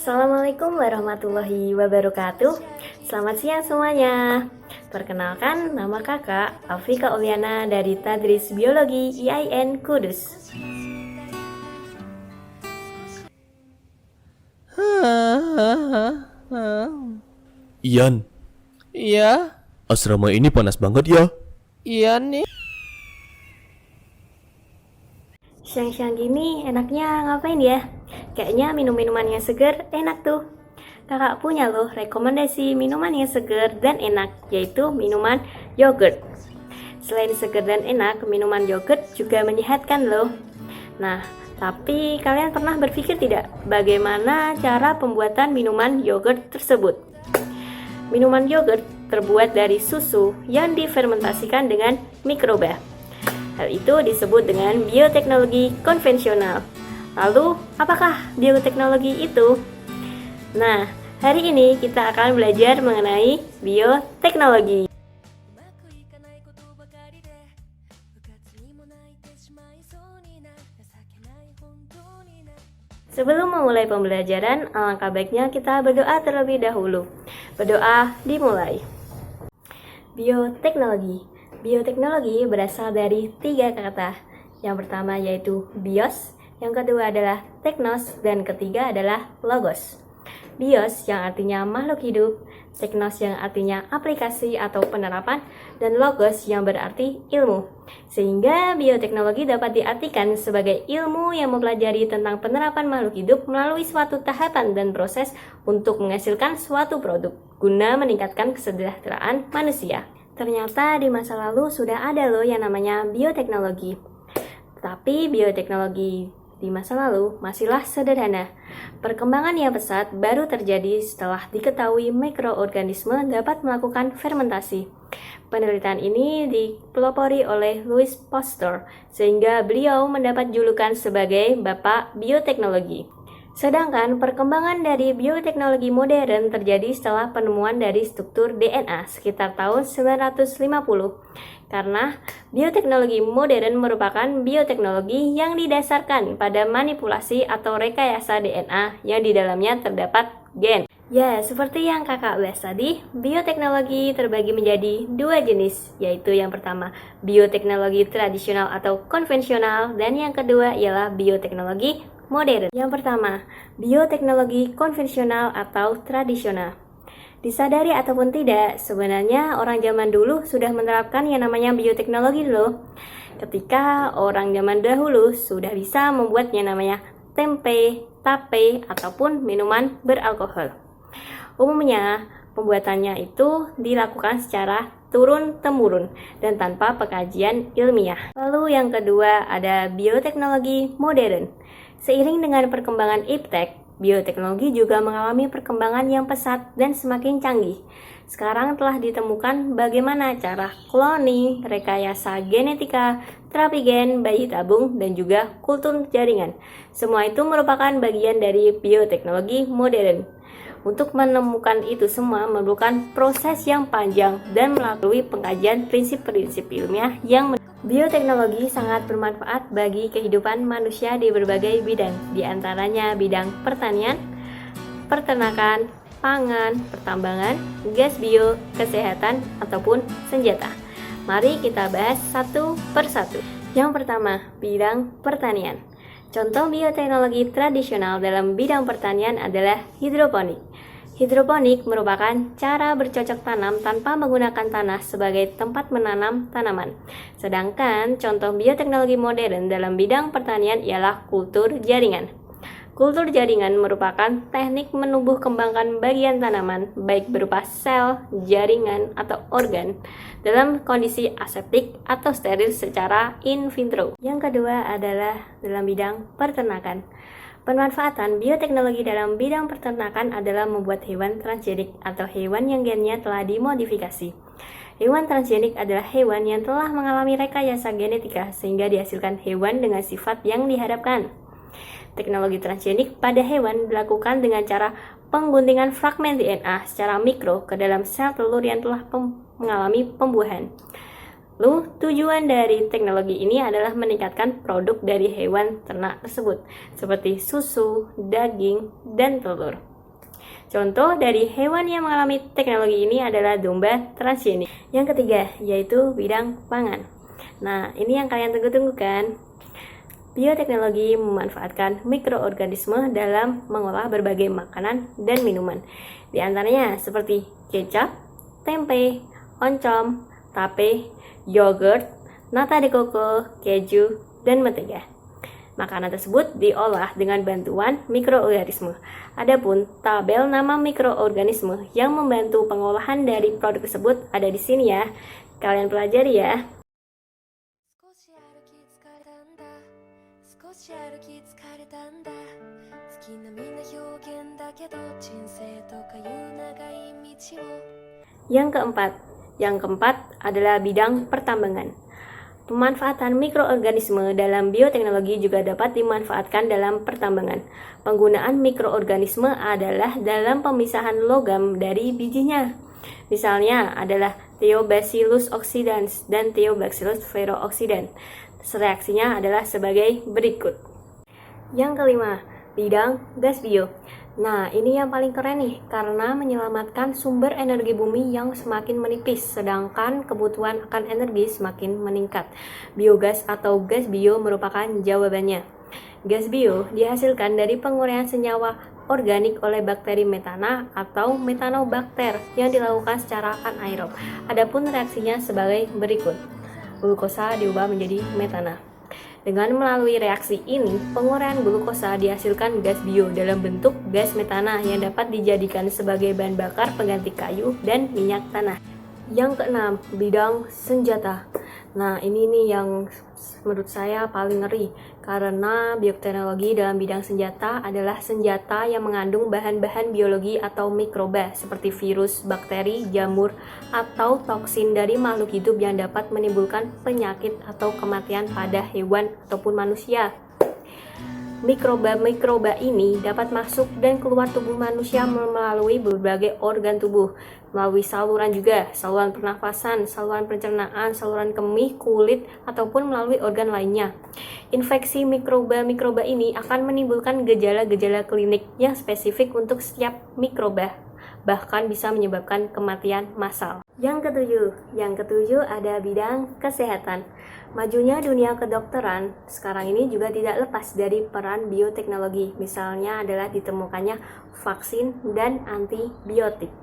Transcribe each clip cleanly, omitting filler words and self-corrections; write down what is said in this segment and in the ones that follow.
Assalamualaikum warahmatullahi wabarakatuh. Selamat siang semuanya. Perkenalkan, nama kakak Afrika Oliana dari Tadris Biologi IAIN Kudus. Ian, Iya, asrama ini panas banget ya. iya nih. Siang-siang gini enaknya ngapain ya? Kayaknya minum-minuman yang seger enak tuh. Kakak punya loh rekomendasi minuman yang seger dan enak, yaitu minuman yogurt. Selain seger dan enak, minuman yogurt juga menyehatkan loh. Nah, tapi kalian pernah berpikir tidak bagaimana cara pembuatan minuman yogurt tersebut? Minuman yogurt terbuat dari susu yang difermentasikan dengan mikroba. Hal itu disebut dengan bioteknologi konvensional. Lalu, apakah bioteknologi itu? Nah, hari ini kita akan belajar mengenai bioteknologi. Sebelum memulai pembelajaran, alangkah baiknya kita berdoa terlebih dahulu. Berdoa dimulai. Bioteknologi. Bioteknologi berasal dari 3 kata. Yang pertama yaitu bios, yang kedua adalah teknos, dan ketiga adalah logos. Bios yang artinya makhluk hidup, teknos yang artinya aplikasi atau penerapan, dan logos yang berarti ilmu. Sehingga bioteknologi dapat diartikan sebagai ilmu yang mempelajari tentang penerapan makhluk hidup melalui suatu tahapan dan proses untuk menghasilkan suatu produk guna meningkatkan kesejahteraan manusia. Ternyata di masa lalu sudah ada loh yang namanya bioteknologi. Tapi bioteknologi di masa lalu masihlah sederhana. Perkembangan yang pesat baru terjadi setelah diketahui mikroorganisme dapat melakukan fermentasi. Penelitian ini dipelopori oleh Louis Pasteur, sehingga beliau mendapat julukan sebagai Bapak Bioteknologi. Sedangkan perkembangan dari bioteknologi modern terjadi setelah penemuan dari struktur DNA sekitar tahun 950. Karena bioteknologi modern merupakan bioteknologi yang didasarkan pada manipulasi atau rekayasa DNA yang di dalamnya terdapat gen. Ya, seperti yang kakak bahas tadi, bioteknologi terbagi menjadi 2 jenis, yaitu yang pertama bioteknologi tradisional atau konvensional, dan yang kedua ialah bioteknologi modern. Yang pertama, bioteknologi konvensional atau tradisional. Disadari ataupun tidak, sebenarnya orang zaman dulu sudah menerapkan yang namanya bioteknologi loh. Ketika orang zaman dahulu sudah bisa membuat yang namanya tempe, tape, ataupun minuman beralkohol. Umumnya, pembuatannya itu dilakukan secara turun-temurun dan tanpa pengkajian ilmiah. Lalu yang kedua ada bioteknologi modern. Seiring dengan perkembangan iptek, bioteknologi juga mengalami perkembangan yang pesat dan semakin canggih. Sekarang telah ditemukan bagaimana cara cloning, rekayasa genetika, terapi gen, bayi tabung, dan juga kultur jaringan. Semua itu merupakan bagian dari bioteknologi modern. Untuk menemukan itu semua memerlukan proses yang panjang dan melalui pengkajian prinsip-prinsip ilmiah yang bioteknologi sangat bermanfaat bagi kehidupan manusia di berbagai bidang, di antaranya bidang pertanian, peternakan, pangan, pertambangan, gas bio, kesehatan, ataupun senjata. Mari kita bahas satu persatu. Yang pertama, bidang pertanian. Contoh bioteknologi tradisional dalam bidang pertanian adalah hidroponik. Hidroponik merupakan cara bercocok tanam tanpa menggunakan tanah sebagai tempat menanam tanaman. Sedangkan contoh bioteknologi modern dalam bidang pertanian ialah kultur jaringan. Kultur jaringan merupakan teknik menumbuh kembangkan bagian tanaman, baik berupa sel, jaringan, atau organ, dalam kondisi aseptik atau steril secara in vitro. Yang kedua adalah dalam bidang peternakan. Pemanfaatan bioteknologi dalam bidang peternakan adalah membuat hewan transgenik atau hewan yang gennya telah dimodifikasi. Hewan transgenik adalah hewan yang telah mengalami rekayasa genetika sehingga dihasilkan hewan dengan sifat yang diharapkan. Teknologi transgenik pada hewan dilakukan dengan cara pengguntingan fragmen DNA secara mikro ke dalam sel telur yang telah mengalami pembuahan. Lalu tujuan dari teknologi ini adalah meningkatkan produk dari hewan ternak tersebut, seperti susu, daging, dan telur. Contoh dari hewan yang mengalami teknologi ini adalah domba transgenik. Yang ketiga, yaitu bidang pangan. Nah, ini yang kalian tunggu-tunggu kan? Bioteknologi memanfaatkan mikroorganisme dalam mengolah berbagai makanan dan minuman. Di antaranya seperti kecap, tempe, oncom, tape, yogurt, nata de coco, keju, dan mentega. Makanan tersebut diolah dengan bantuan mikroorganisme. Adapun tabel nama mikroorganisme yang membantu pengolahan dari produk tersebut ada di sini ya. Kalian pelajari ya. 少し歩き疲れたんだ月並みな表現だけど人生とかいう長い道を Yang keempat adalah bidang pertambangan. Pemanfaatan mikroorganisme dalam bioteknologi juga dapat dimanfaatkan dalam pertambangan. Penggunaan mikroorganisme adalah dalam pemisahan logam dari bijinya. Misalnya adalah Theobacillus oxidans dan Theobacillus ferrooxidans. Reaksinya adalah sebagai berikut. Yang kelima, bidang gas bio. Nah, ini yang paling keren nih, karena menyelamatkan sumber energi bumi yang semakin menipis, sedangkan kebutuhan akan energi semakin meningkat. Biogas atau gas bio merupakan jawabannya. Gas bio dihasilkan dari penguraian senyawa organik oleh bakteri metana atau metanobakter yang dilakukan secara anaerob. Adapun reaksinya sebagai berikut. Glukosa diubah menjadi metana. Dengan melalui reaksi ini, penguraian glukosa dihasilkan gas bio dalam bentuk gas metana yang dapat dijadikan sebagai bahan bakar pengganti kayu dan minyak tanah. Yang keenam, bidang senjata. Nah, ini nih yang menurut saya paling ngeri, karena bioteknologi dalam bidang senjata adalah senjata yang mengandung bahan-bahan biologi atau mikroba seperti virus, bakteri, jamur, atau toksin dari makhluk hidup yang dapat menimbulkan penyakit atau kematian pada hewan ataupun manusia. Mikroba-mikroba ini dapat masuk dan keluar tubuh manusia melalui berbagai organ tubuh, melalui saluran juga, saluran pernafasan, saluran pencernaan, saluran kemih, kulit, ataupun melalui organ lainnya. Infeksi mikroba-mikroba ini akan menimbulkan gejala-gejala klinik yang spesifik untuk setiap mikroba, bahkan bisa menyebabkan kematian massal. Yang ketujuh ada bidang kesehatan. Majunya dunia kedokteran sekarang ini juga tidak lepas dari peran bioteknologi. Misalnya adalah ditemukannya vaksin dan antibiotik.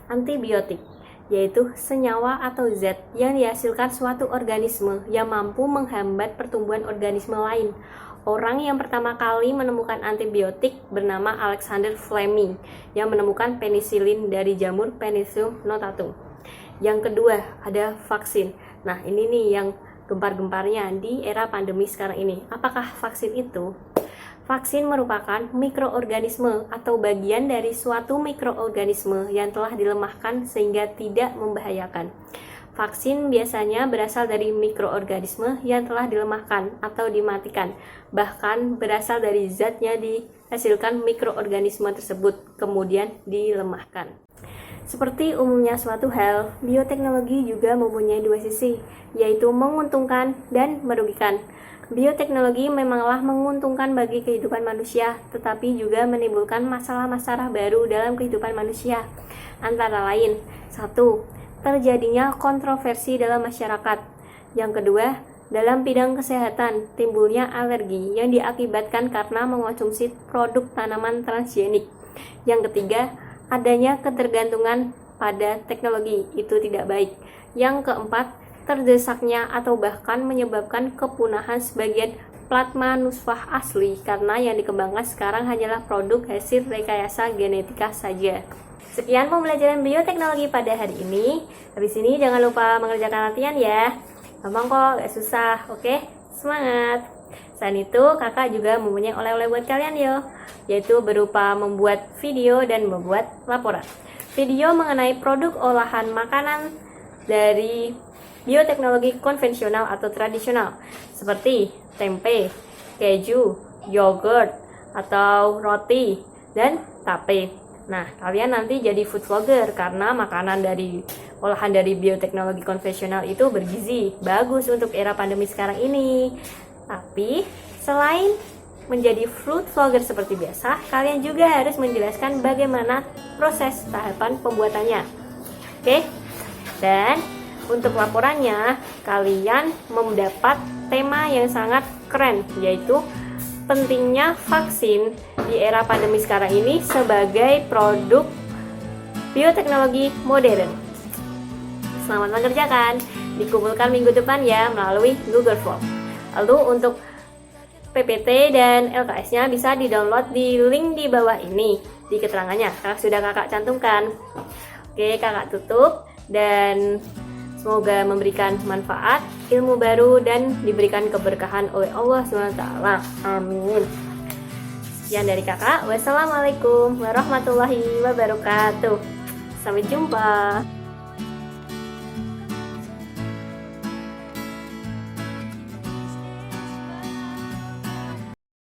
Antibiotik yaitu senyawa atau zat yang dihasilkan suatu organisme yang mampu menghambat pertumbuhan organisme lain. Orang yang pertama kali menemukan antibiotik bernama Alexander Fleming yang menemukan penisilin dari jamur Penicillium notatum. Yang kedua ada vaksin. Nah, ini nih yang gempar-gemparnya di era pandemi sekarang ini. Apakah vaksin itu? Vaksin merupakan mikroorganisme atau bagian dari suatu mikroorganisme yang telah dilemahkan sehingga tidak membahayakan. Vaksin biasanya berasal dari mikroorganisme yang telah dilemahkan atau dimatikan, bahkan berasal dari zat yang dihasilkan mikroorganisme tersebut, kemudian dilemahkan. Seperti umumnya suatu hal, bioteknologi juga mempunyai dua sisi, yaitu menguntungkan dan merugikan. Bioteknologi memanglah menguntungkan bagi kehidupan manusia, tetapi juga menimbulkan masalah-masalah baru dalam kehidupan manusia. Antara lain, 1. Terjadinya kontroversi dalam masyarakat. Yang kedua, dalam bidang kesehatan, timbulnya alergi yang diakibatkan karena mengonsumsi produk tanaman transgenik. Yang ketiga, adanya ketergantungan pada teknologi, itu tidak baik. Yang keempat, terdesaknya atau bahkan menyebabkan kepunahan sebagian plasma nutfah asli karena yang dikembangkan sekarang hanyalah produk hasil rekayasa genetika saja. Sekian pembelajaran bioteknologi pada hari ini. Habis ini jangan lupa mengerjakan latihan ya. Gampang kok, gak susah. Oke, semangat. Selain itu, kakak juga mempunyai oleh-oleh buat kalian yo, yaitu berupa membuat video dan membuat laporan. Video mengenai produk olahan makanan dari bioteknologi konvensional atau tradisional, seperti tempe, keju, yogurt, atau roti, dan tape. Nah, kalian nanti jadi food vlogger karena makanan dari olahan dari bioteknologi konvensional itu bergizi, bagus untuk era pandemi sekarang ini. Tapi selain menjadi food vlogger seperti biasa, kalian juga harus menjelaskan bagaimana proses tahapan pembuatannya. Oke? Dan untuk laporannya, kalian mendapat tema yang sangat keren, yaitu pentingnya vaksin di era pandemi sekarang ini sebagai produk bioteknologi modern. Selamat mengerjakan, dikumpulkan minggu depan ya melalui Google Form. Lalu untuk PPT dan LKS-nya bisa di-download di link di bawah ini, di keterangannya. Sudah kakak cantumkan. Oke, kakak tutup dan semoga memberikan manfaat, ilmu baru, dan diberikan keberkahan oleh Allah SWT. Amin. Sekian dari kakak. Wassalamualaikum warahmatullahi wabarakatuh. Sampai jumpa.